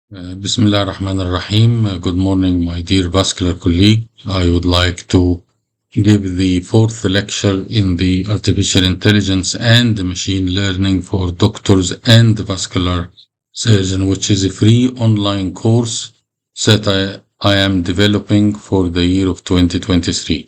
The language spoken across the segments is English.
Bismillah ar-Rahman ar-Rahim. Good morning, my dear vascular colleague. I would like to give the fourth lecture in the artificial intelligence and machine learning for doctors and vascular surgeon, which is a free online course that I am developing for the year of 2023.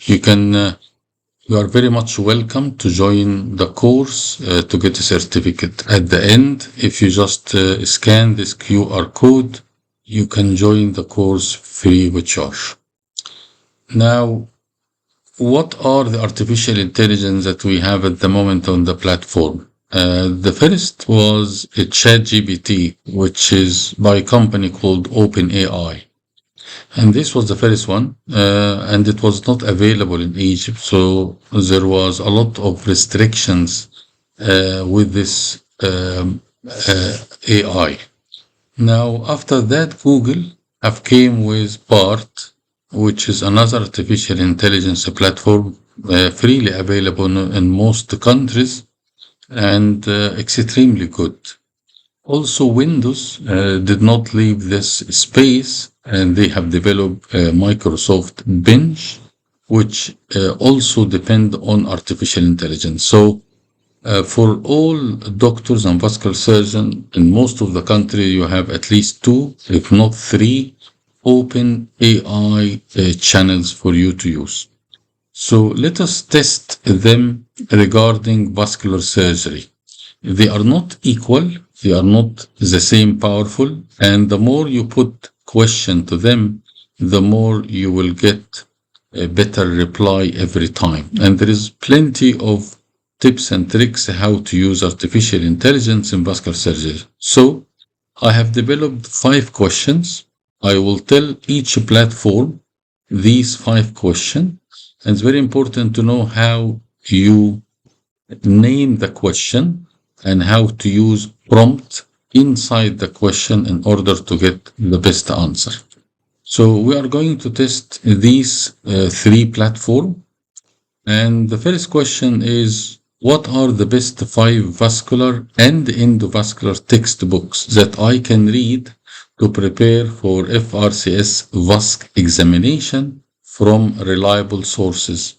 You are very much welcome to join the course to get a certificate. At the end, if you just scan this QR code, you can join the course free with charge. Now, what are the artificial intelligence that we have at the moment on the platform? The first was a ChatGPT, which is by a company called OpenAI. And this was the first one, and it was not available in Egypt. So there was a lot of restrictions with this AI. Now, after that, Google have came with BART, which is another artificial intelligence platform freely available in most countries and extremely good. Also, Windows did not leave this space, and they have developed Microsoft Bench, which also depend on artificial intelligence. So, for all doctors and vascular surgeons in most of the country, you have at least two, if not three, open AI channels for you to use. So let us test them regarding vascular surgery. They are not equal, they are not the same powerful, and the more you put question to them, the more you will get a better reply every time. And there is plenty of tips and tricks how to use artificial intelligence in vascular surgery. So I have developed 5 questions. I will tell each platform these 5 questions. And it's very important to know how you name the question and how to use prompt inside the question in order to get the best answer. So we are going to test these 3 platforms. And the first question is, what are the best 5 vascular and endovascular textbooks that I can read to prepare for FRCS VASC examination from reliable sources?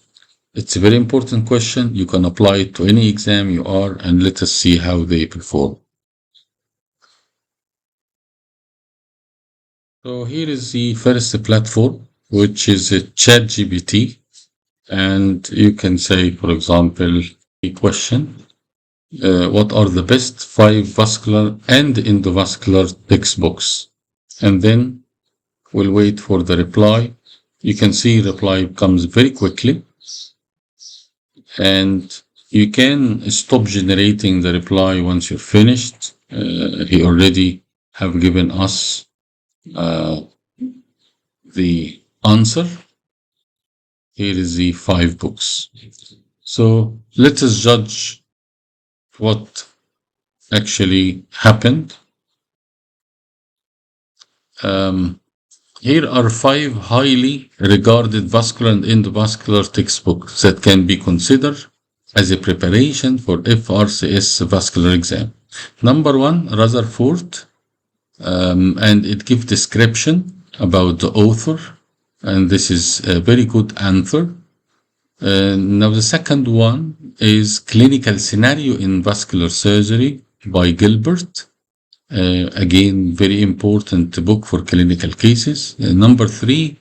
It's a very important question. You can apply it to any exam you are, and let us see how they perform. So here is the first platform, which is a ChatGPT. And you can say, for example, a question, what are the best 5 vascular and endovascular textbooks? And then we'll wait for the reply. You can see reply comes very quickly. And you can stop generating the reply once you're finished. He already have given us the answer. Here is the 5 books. So let us judge what actually happened. Here are 5 highly regarded vascular and endovascular textbooks that can be considered as a preparation for FRCS vascular exam. Number 1, Rutherford, and it gives description about the author, and this is a very good answer. Now the second one is Clinical Scenario in Vascular Surgery by Gilbert. Again, very important book for clinical cases. Number 3,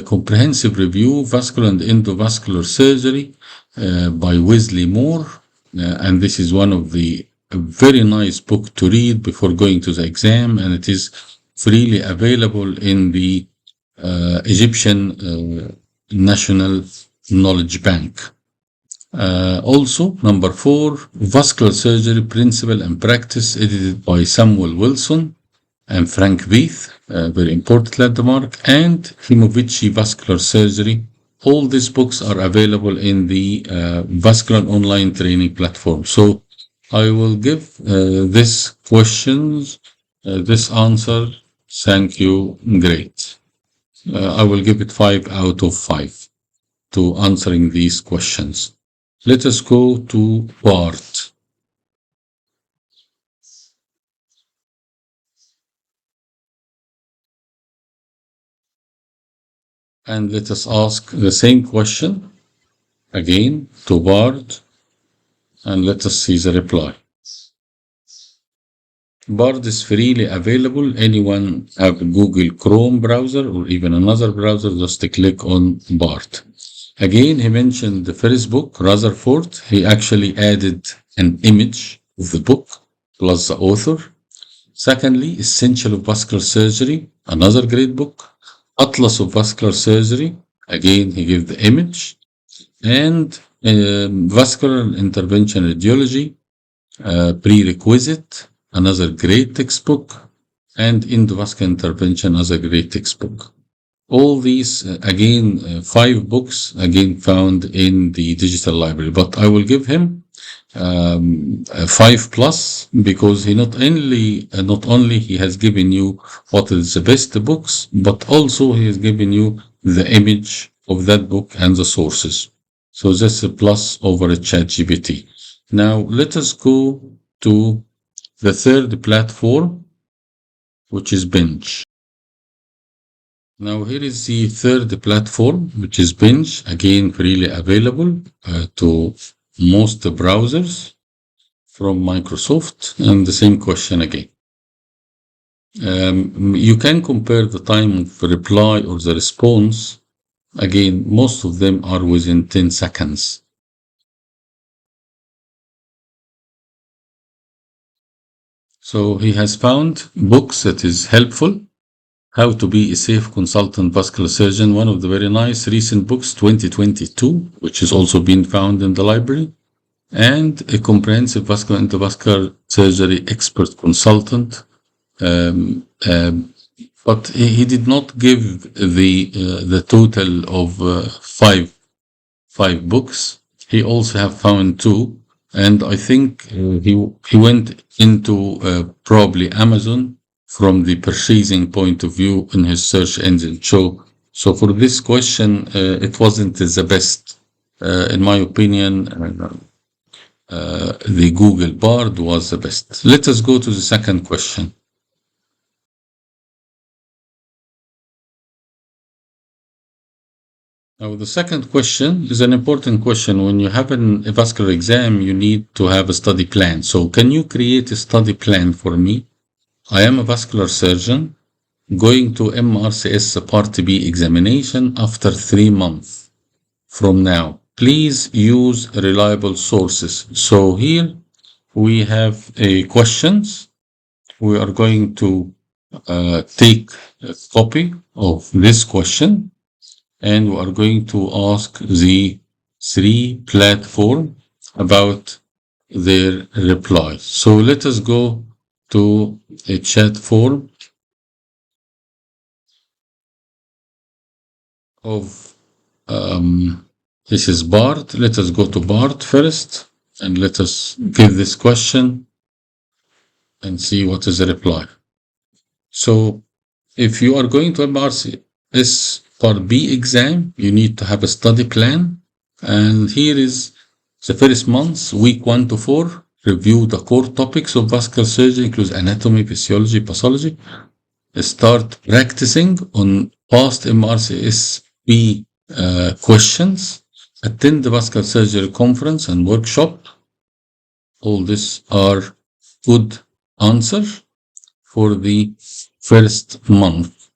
Comprehensive Review, Vascular and Endovascular Surgery by Wesley Moore. And this is one of the very nice book to read before going to the exam, and it is freely available in the Egyptian National Knowledge Bank. Also, number 4, Vascular Surgery Principle and Practice, edited by Samuel Wilson and Frank Veith, very important landmark, and Himovici Vascular Surgery. All these books are available in the Vascular online training platform. So I will give this questions, this answer. Thank you. Great. I will give it 5 out of 5 to answering these questions. Let us go to BART. And let us ask the same question again to Bard, and let us see the reply. Bard is freely available. Anyone have Google Chrome browser or even another browser, just click on Bard. Again, he mentioned the first book, Rutherford. He actually added an image of the book plus the author. Secondly, Essential of Vascular Surgery, another great book. Atlas of Vascular Surgery, again, he gave the image. And Vascular Intervention Radiology, Prerequisite, another great textbook. And Endovascular Intervention, another great textbook. All these, again, 5 books, again, found in the digital library. But I will give him 5+ because he not only he has given you what is the best books, but also he has given you the image of that book and the sources. So that's a plus over a ChatGPT. Now let us go to the third platform, which is Bench. Now here is the third platform, which is Bench, again freely available to most browsers from Microsoft, and the same question again. You can compare the time of reply or the response. Again, most of them are within 10 seconds. So he has found books that is helpful. How to be a safe consultant vascular surgeon, one of the very nice recent books, 2022, which is also being found in the library. And a comprehensive vascular endovascular surgery expert consultant. But he did not give the total of five books. He also have found 2, and I think he went into probably Amazon from the purchasing point of view in his search engine. So for this question, it wasn't the best, in my opinion. The Google Bard was the best. Let us go to the second question. Now, the second question is an important question. When you have a vascular exam, you need to have a study plan. So can you create a study plan for me? I am a vascular surgeon going to MRCS Part B examination after 3 months from now. Please use reliable sources. So here we have questions. We are going to take a copy of this question, and we are going to ask the 3 platform about their replies. So let us go to a chat form of this is Bart. Let us go to Bart first, and let us give this question and see what is the reply. So if you are going to MRCS Part B exam, you need to have a study plan. And here is the first month, week 1 to 4, review the core topics of vascular surgery, includes anatomy, physiology, pathology. Start practicing on past MRCS B questions. Attend the vascular surgery conference and workshop. All these are good answers for the first month.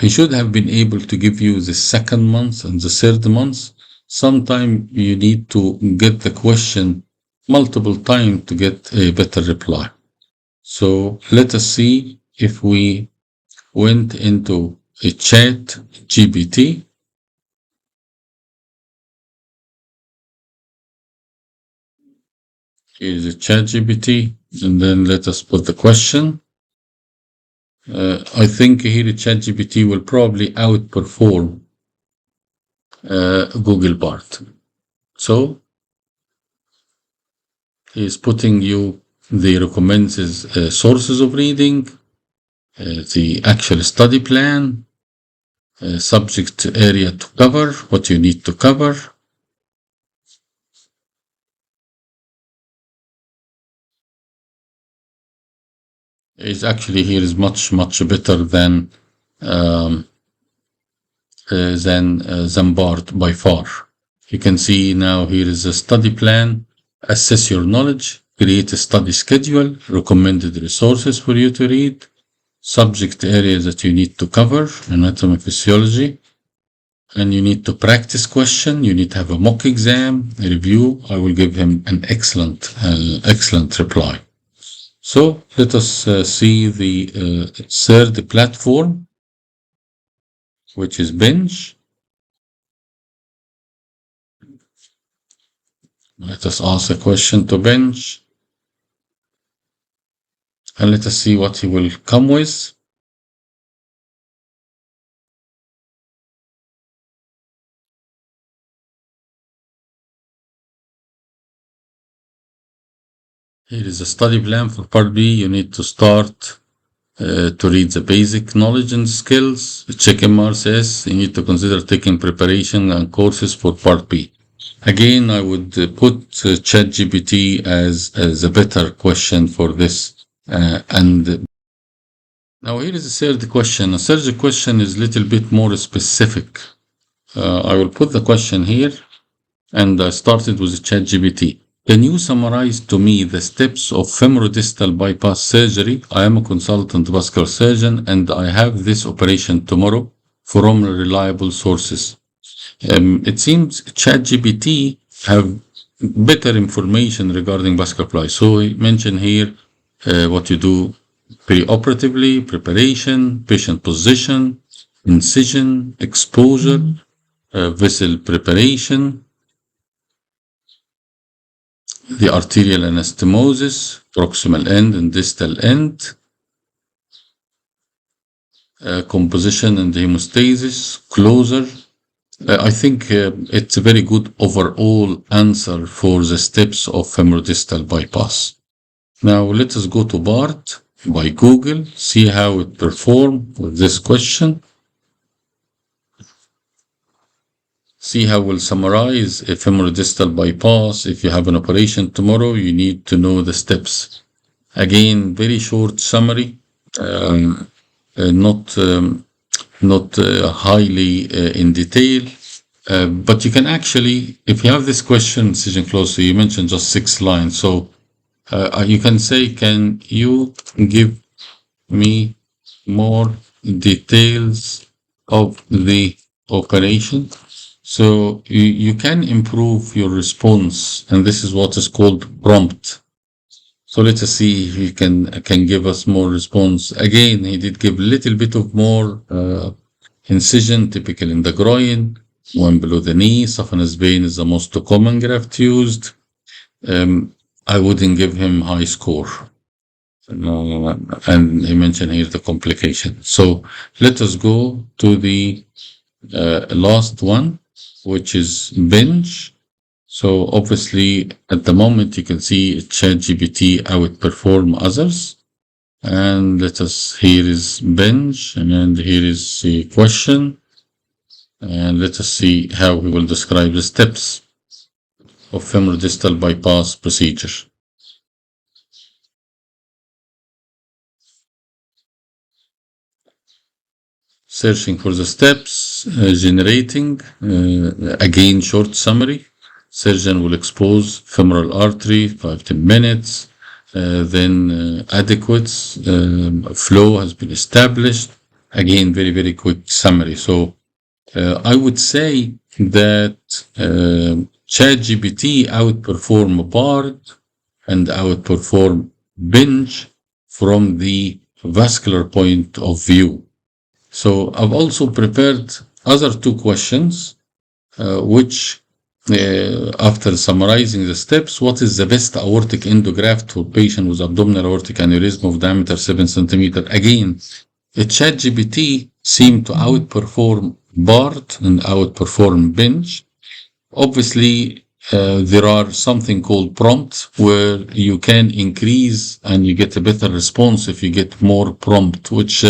He should have been able to give you the second month and the third month. Sometime you need to get the question multiple times to get a better reply. So let us see if we went into a chat GPT. Here is a chat GPT, and then let us put the question. I think here ChatGPT will probably outperform Google Bard. So he is putting you the recommended sources of reading, the actual study plan, subject area to cover, what you need to cover. Is actually here is much better than than BART by far. You can see now here is a study plan. Assess your knowledge, create a study schedule, recommended resources for you to read, subject areas that you need to cover, anatomy, physiology, and you need to practice question. You need to have a mock exam, a review. I will give him an excellent reply. So let us see the third platform, which is Bench. Let us ask a question to Bench, and let us see what he will come with. Here is a study plan for Part B. You need to start to read the basic knowledge and skills, check MRCS. You need to consider taking preparation and courses for Part B. Again, I would put ChatGPT as a better question for this. And now here is a third question. A third question is a little bit more specific. I will put the question here, and I started with ChatGPT. Can you summarize to me the steps of femorodistal bypass surgery? I am a consultant vascular surgeon and I have this operation tomorrow from reliable sources. It seems ChatGPT have better information regarding vascular apply. So I mentioned here what you do preoperatively, preparation, patient position, incision, exposure, vessel preparation, the arterial anastomosis, proximal end and distal end, composition and hemostasis, closure. I think it's a very good overall answer for the steps of femorodistal bypass. Now let us go to BART by Google, see how it performs with this question. See how we'll summarize a femorodistal bypass. If you have an operation tomorrow, you need to know the steps. Again, very short summary, not highly in detail, but you can actually, if you have this question, incision close, so you mentioned just 6 lines. So you can say, can you give me more details of the operation? So you can improve your response, and this is what is called prompt. So let us see if he can give us more response. Again, he did give a little bit of more incision, typical in the groin, one below the knee. Saphenous vein is the most common graft used. I wouldn't give him high score. And he mentioned here the complication. So let us go to the last one, which is Bench. So obviously at the moment you can see ChatGPT outperform others. And let us, here is Bench, and here is the question. And let us see how he will describe the steps of femorodistal bypass procedure. Searching for the steps, generating, again short summary. Surgeon will expose femoral artery, 5-10 minutes. Then adequate flow has been established. Again, very, very quick summary. So I would say that ChatGPT outperform BART and outperform Bench from the vascular point of view. So I've also prepared other 2 questions, which after summarizing the steps, what is the best aortic endograft for patient with abdominal aortic aneurysm of diameter 7 centimeter? Again, ChatGPT seemed to outperform BART and outperform Bench. Obviously, there are something called prompt where you can increase and you get a better response if you get more prompt, which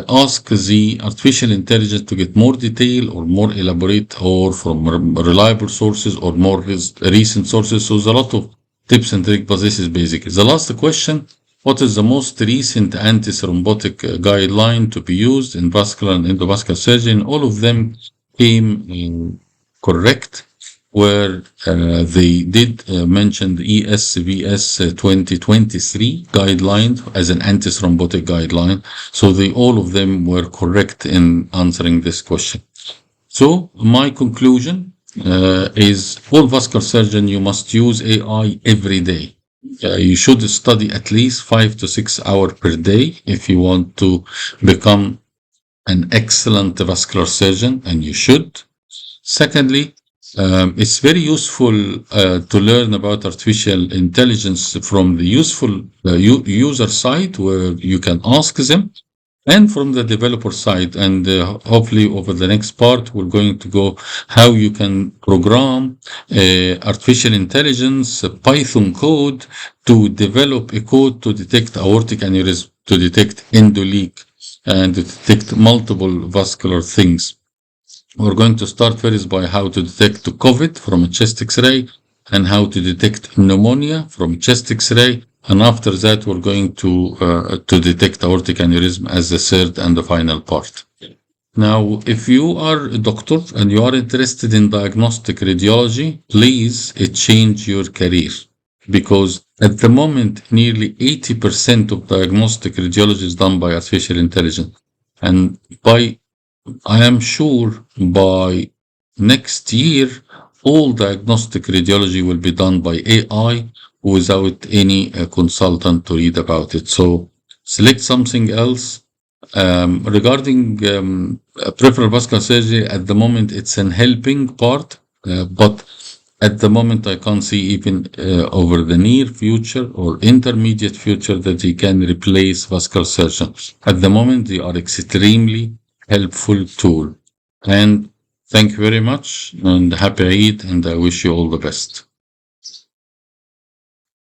ask the artificial intelligence to get more detail or more elaborate or from reliable sources or more recent sources. So there's a lot of tips and tricks, but this is basic. The last question What is the most recent antithrombotic guideline to be used in vascular and endovascular surgery? All of them came correct, where they did mention the ESVS 2023 guideline as an antithrombotic guideline. So all of them were correct in answering this question. So my conclusion is all vascular surgeon, you must use AI every day. You should study at least 5 to 6 hours per day if you want to become an excellent vascular surgeon, and you should. Secondly, it's very useful to learn about artificial intelligence from the useful user side, where you can ask them, and from the developer side. And hopefully over the next part, we're going to go how you can program artificial intelligence, Python code to develop a code to detect aortic aneurysm, to detect endoleak, and to detect multiple vascular things. We're going to start first by how to detect COVID from a chest X-ray, and how to detect pneumonia from chest X-ray. And after that, we're going to detect aortic aneurysm as the third and the final part. Now, if you are a doctor and you are interested in diagnostic radiology, please change your career, because at the moment, nearly 80% of diagnostic radiology is done by artificial intelligence. And I am sure by next year, all diagnostic radiology will be done by AI without any consultant to read about it. So select something else. Regarding peripheral vascular surgery, at the moment, it's an helping part, but at the moment, I can't see even over the near future or intermediate future that they can replace vascular surgeons. At the moment, they are extremely helpful tool. And thank you very much, and happy Eid, and I wish you all the best.